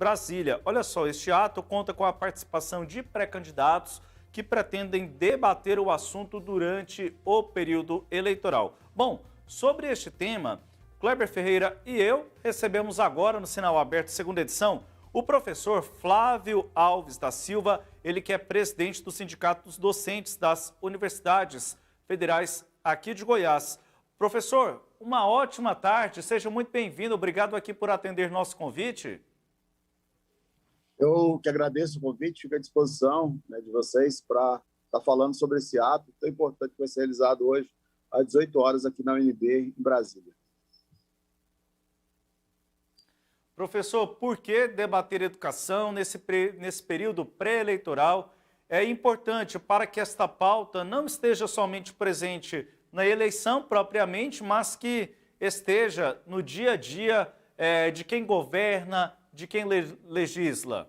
Brasília. Olha só, este ato conta com a participação de pré-candidatos que pretendem debater o assunto durante o período eleitoral. Bom, sobre este tema, Kleber Ferreira e eu recebemos agora no Sinal Aberto, segunda edição, o professor Flávio Alves da Silva, ele que é presidente do Sindicato dos Docentes das Universidades Federais aqui de Goiás. Professor, uma ótima tarde, seja muito bem-vindo, obrigado aqui por atender nosso convite. Eu que agradeço o convite, fico à disposição de vocês para estar falando sobre esse ato tão importante que vai ser realizado hoje às 18 horas aqui na UNB, em Brasília. Professor, por que debater educação nesse período pré-eleitoral é importante para que esta pauta não esteja somente presente na eleição propriamente, mas que esteja no dia a dia de quem governa, de quem legisla?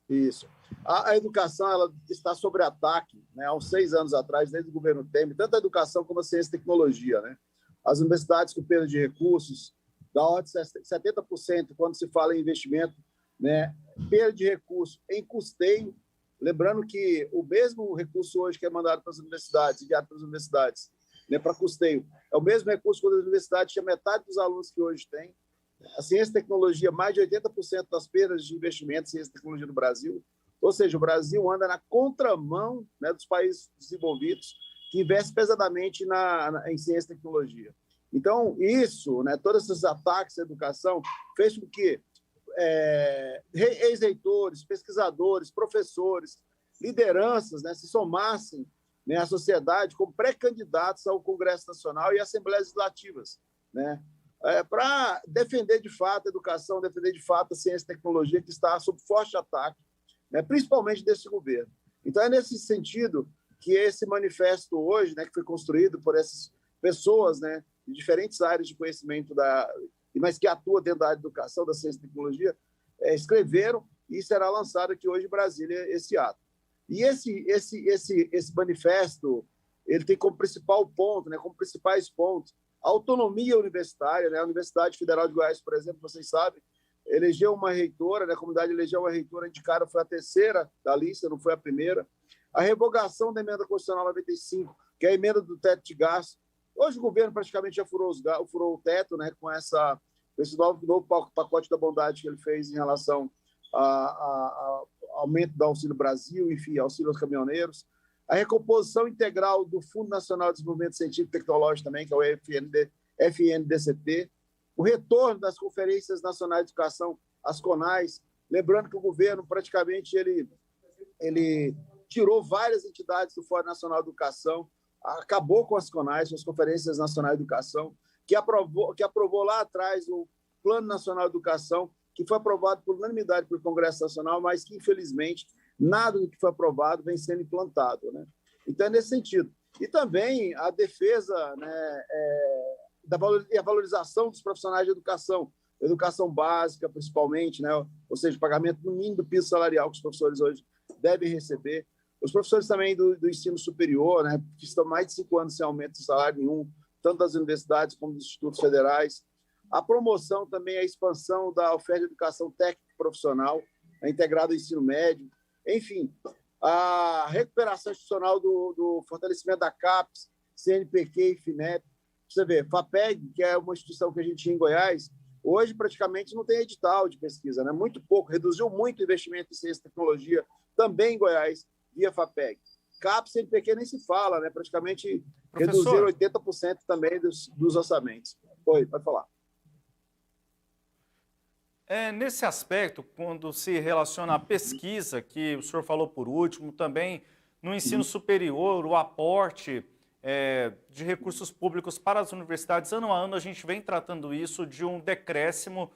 Isso. A educação ela está sob ataque, há uns 6 anos atrás, desde o governo Temer, tanto a educação como a ciência e tecnologia. As universidades com perda de recursos, da ordem de 70% quando se fala em investimento, perda de recursos em custeio, lembrando que o mesmo recurso hoje que é mandado para as universidades, enviado para as universidades, para custeio, é o mesmo recurso quando as universidades tinha metade dos alunos que hoje tem. A ciência e tecnologia, mais de 80% das perdas de investimento em ciência e tecnologia do Brasil. Ou seja, o Brasil anda na contramão dos países desenvolvidos que investem pesadamente em ciência e tecnologia. Então, isso, todos esses ataques à educação, fez com que ex-reitores, pesquisadores, professores, lideranças se somassem à sociedade como pré-candidatos ao Congresso Nacional e Assembleias Legislativas, para defender de fato a educação, defender de fato a ciência e tecnologia, que está sob forte ataque, principalmente desse governo. Então, é nesse sentido que esse manifesto hoje, que foi construído por essas pessoas de diferentes áreas de conhecimento, mas que atuam dentro da área de educação, da ciência e tecnologia, escreveram e será lançado aqui hoje em Brasília esse ato. E esse manifesto ele tem como principal ponto, como principais pontos, a autonomia universitária. A Universidade Federal de Goiás, por exemplo, vocês sabem, elegeu uma reitora, a comunidade elegeu uma reitora indicada, foi a terceira da lista, não foi a primeira. A revogação da emenda constitucional 95, que é a emenda do teto de gastos. Hoje o governo praticamente já furou o teto, com esse novo pacote da bondade que ele fez em relação ao aumento do Auxílio Brasil, enfim, auxílio aos caminhoneiros. A recomposição integral do Fundo Nacional de Desenvolvimento Científico e Tecnológico também, que é o FNDCT. O retorno das Conferências Nacionais de Educação, as CONAES. Lembrando que o governo praticamente ele tirou várias entidades do Fórum Nacional de Educação, acabou com as CONAES, com as Conferências Nacionais de Educação, que aprovou lá atrás o Plano Nacional de Educação, que foi aprovado por unanimidade pelo Congresso Nacional, mas que, infelizmente, nada do que foi aprovado vem sendo implantado. Então, é nesse sentido. E também a defesa e a valorização dos profissionais de educação básica, principalmente, ou seja, o pagamento no mínimo do piso salarial que os professores hoje devem receber. Os professores também do ensino superior, que estão mais de 5 anos sem aumento de salário nenhum, tanto das universidades como dos institutos federais. A promoção também, a expansão da oferta de educação técnica e profissional, integrada ao ensino médio. Enfim, a recuperação institucional do fortalecimento da CAPES, CNPq e FINEP. Você vê, FAPEG, que é uma instituição que a gente tinha em Goiás, hoje praticamente não tem edital de pesquisa, muito pouco, reduziu muito o investimento em ciência e tecnologia, também em Goiás, via FAPEG. CAPES, CNPq nem se fala, praticamente reduziram 80% também dos orçamentos. Oi, pode falar. Nesse aspecto, quando se relaciona à pesquisa, que o senhor falou por último, também no ensino superior, o aporte de recursos públicos para as universidades, ano a ano a gente vem tratando isso de um decréscimo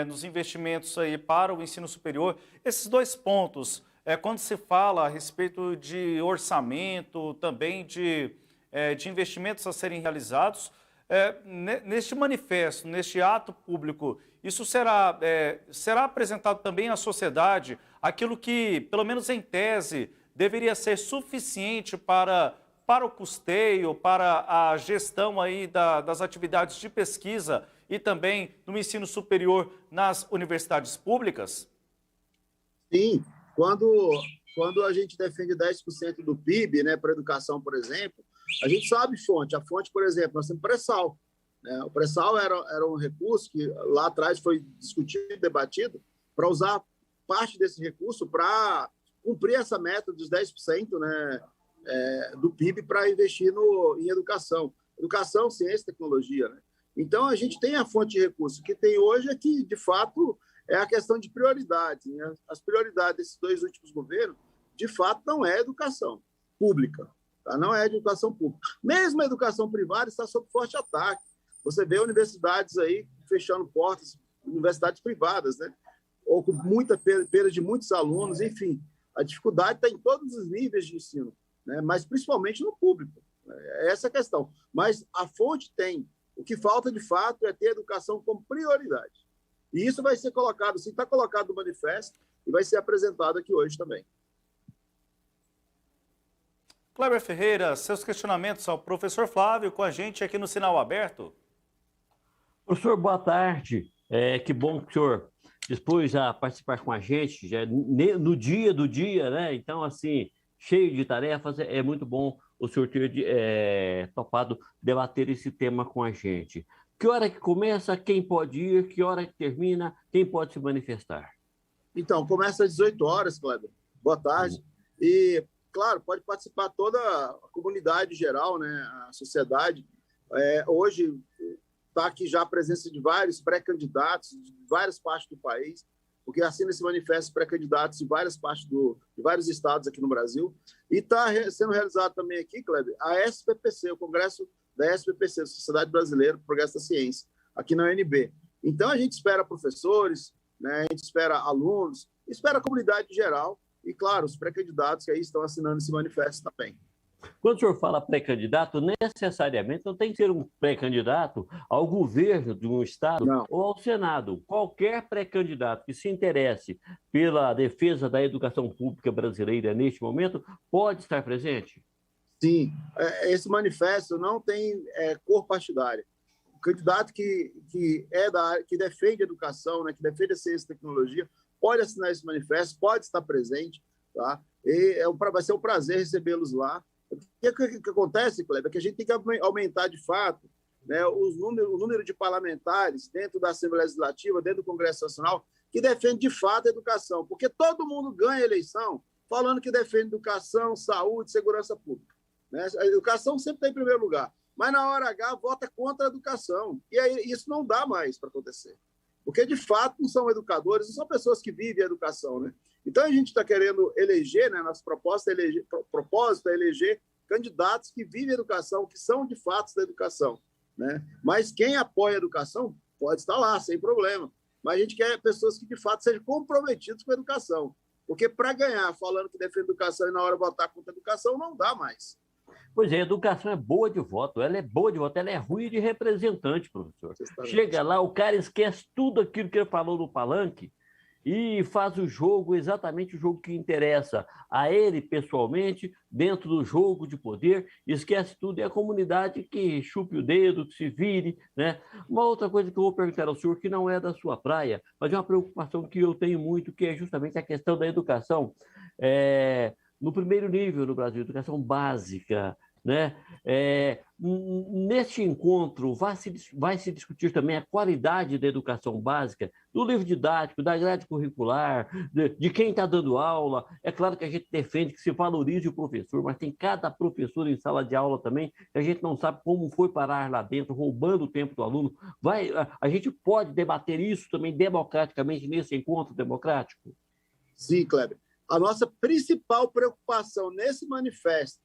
nos investimentos aí para o ensino superior. Esses dois pontos, quando se fala a respeito de orçamento, também de investimentos a serem realizados, neste manifesto, neste ato público, isso será apresentado também à sociedade, aquilo que, pelo menos em tese, deveria ser suficiente para o custeio, para a gestão aí das atividades de pesquisa e também no ensino superior nas universidades públicas? Sim, quando a gente defende 10% do PIB, né, para a educação, por exemplo, a gente sabe fonte. A fonte, por exemplo, nós temos pré-sal. Né? O pré-sal era um recurso que lá atrás foi discutido, debatido, para usar parte desse recurso para cumprir essa meta dos 10%, né, do PIB para investir em educação. Educação, ciência e tecnologia. Né? Então, a gente tem a fonte de recurso. O que tem hoje é que, de fato, é a questão de prioridades. Né? As prioridades desses 2 últimos governos, de fato, não é educação pública. Tá? Não é educação pública. Mesmo a educação privada está sob forte ataque. Você vê universidades aí fechando portas, universidades privadas, né? Ou com muita perda de muitos alunos, enfim. A dificuldade está em todos os níveis de ensino, né? Mas principalmente no público. É essa a questão. Mas a fonte tem. O que falta, de fato, é ter a educação como prioridade. E isso vai ser colocado, sim, está colocado no manifesto e vai ser apresentado aqui hoje também. Kleber Ferreira, seus questionamentos ao professor Flávio com a gente aqui no Sinal Aberto. Professor, boa tarde. Que bom que o senhor dispôs a participar com a gente já no dia do dia, né? Então, assim, cheio de tarefas, é muito bom o senhor ter topado debater esse tema com a gente. Que hora que começa, quem pode ir, que hora que termina, quem pode se manifestar? Então, começa às 18 horas, Kleber. Boa tarde. E, claro, pode participar toda a comunidade geral, né? A sociedade. Hoje está aqui já a presença de vários pré-candidatos de várias partes do país, porque assina esse manifesto pré-candidatos de várias partes de vários estados aqui no Brasil. E está sendo realizado também aqui, Kleber, a SPPC, o Congresso da SPPC, Sociedade Brasileira para o Progresso da Ciência, aqui na UNB. Então, a gente espera professores, né, a gente espera alunos, espera a comunidade geral e, claro, os pré-candidatos que aí estão assinando esse manifesto também. Quando o senhor fala pré-candidato, necessariamente não tem que ser um pré-candidato ao governo de um estado Não. ou ao Senado. Qualquer pré-candidato que se interesse pela defesa da educação pública brasileira neste momento pode estar presente? Sim, esse manifesto não tem cor partidária. O candidato que é da área, que defende a educação, né, que defende a ciência e tecnologia, pode assinar esse manifesto, pode estar presente, tá? E vai ser um prazer recebê-los lá. O que acontece, Kleber, é que a gente tem que aumentar, de fato, né, o número de parlamentares dentro da Assembleia Legislativa, dentro do Congresso Nacional, que defende, de fato, a educação. Porque todo mundo ganha eleição falando que defende educação, saúde, segurança pública. Né? A educação sempre está em primeiro lugar. Mas, na hora H, vota contra a educação. E aí, isso não dá mais para acontecer. Porque, de fato, não são educadores, não são pessoas que vivem a educação. Né? Então, a gente está querendo eleger, né, nossa propósito é eleger candidatos que vivem a educação, que são, de fato, da educação. Né? Mas quem apoia a educação pode estar lá, sem problema. Mas a gente quer pessoas que, de fato, sejam comprometidas com a educação. Porque, para ganhar falando que defende a educação e, na hora, votar contra a educação, não dá mais. Pois é, a educação é boa de voto, ela é boa de voto, ela é ruim de representante, professor. Chega lá, o cara esquece tudo aquilo que ele falou no palanque e faz o jogo, exatamente o jogo que interessa a ele pessoalmente, dentro do jogo de poder, esquece tudo, e a comunidade que chupe o dedo, que se vire, né? Uma outra coisa que eu vou perguntar ao senhor, que não é da sua praia, mas é uma preocupação que eu tenho muito, que é justamente a questão da educação no primeiro nível no Brasil, educação básica, né? Neste encontro vai se discutir também a qualidade da educação básica, do livro didático, da grade curricular, de quem está dando aula. É claro que a gente defende que se valorize o professor, mas tem cada professor em sala de aula também, que a gente não sabe como foi parar lá dentro, roubando o tempo do aluno. A gente pode debater isso também democraticamente nesse encontro democrático? Sim, Kleber. A nossa principal preocupação nesse manifesto,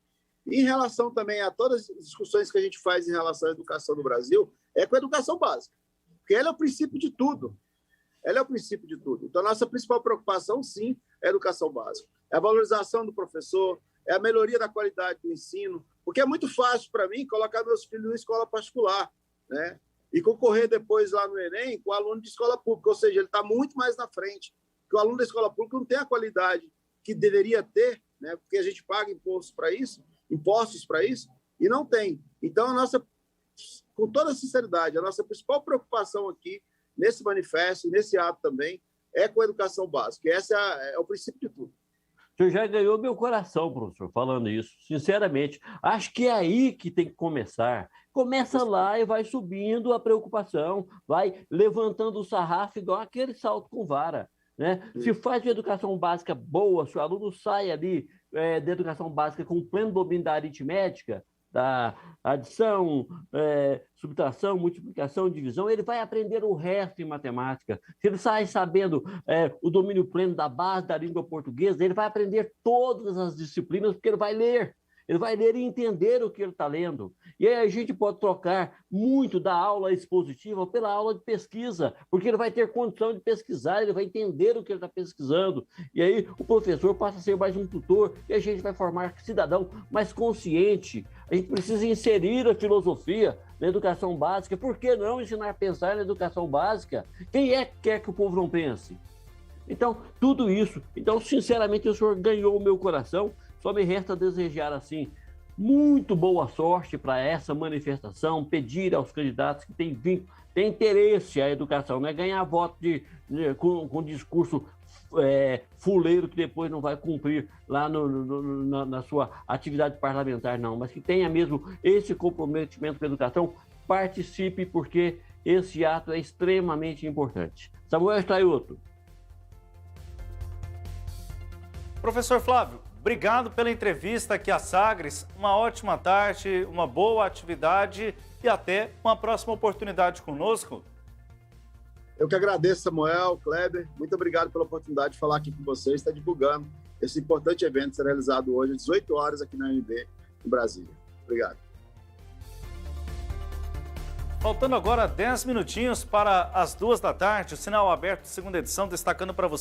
em relação também a todas as discussões que a gente faz em relação à educação no Brasil, é com a educação básica, porque ela é o princípio de tudo. Ela é o princípio de tudo. Então, a nossa principal preocupação, sim, é a educação básica. É a valorização do professor, é a melhoria da qualidade do ensino, porque é muito fácil para mim colocar meus filhos em escola particular, né? E concorrer depois lá no Enem com o aluno de escola pública, ou seja, ele está muito mais na frente, porque o aluno da escola pública não tem a qualidade que deveria ter, né? Porque a gente paga impostos para isso, e não tem. Então, a nossa com toda sinceridade, a nossa principal preocupação aqui, nesse manifesto, nesse ato também, é com a educação básica. Esse é o princípio de tudo. O senhor já ganhou meu coração, professor, falando isso, sinceramente. Acho que é aí que tem que começar. Começa lá e vai subindo a preocupação, vai levantando o sarrafo igual aquele salto com vara. Né? Se faz uma educação básica boa, se o aluno sai ali da educação básica com pleno domínio da aritmética, da adição, subtração, multiplicação, divisão, ele vai aprender o resto em matemática. Se ele sai sabendo o domínio pleno da base da língua portuguesa, ele vai aprender todas as disciplinas, porque ele vai ler. Ele vai ler e entender o que ele está lendo. E aí a gente pode trocar muito da aula expositiva pela aula de pesquisa, porque ele vai ter condição de pesquisar, ele vai entender o que ele está pesquisando. E aí o professor passa a ser mais um tutor e a gente vai formar cidadão mais consciente. A gente precisa inserir a filosofia na educação básica. Por que não ensinar a pensar na educação básica? Quem é que quer que o povo não pense? Então, tudo isso. Então, sinceramente, o senhor ganhou o meu coração. Só me resta desejar, assim, muito boa sorte para essa manifestação, pedir aos candidatos que têm interesse à educação, não é ganhar voto com discurso fuleiro que depois não vai cumprir lá na sua atividade parlamentar, não, mas que tenha mesmo esse comprometimento com a educação, participe, porque esse ato é extremamente importante. Samuel Staiuto. Professor Flávio, obrigado pela entrevista aqui à Sagres. Uma ótima tarde, uma boa atividade e até uma próxima oportunidade conosco. Eu que agradeço, Samuel, Kleber. Muito obrigado pela oportunidade de falar aqui com vocês, estar divulgando esse importante evento que será realizado hoje às 18 horas aqui na UNB, em Brasília. Obrigado. Faltando agora 10 minutinhos para as 2 da tarde, o Sinal Aberto, segunda edição, destacando para você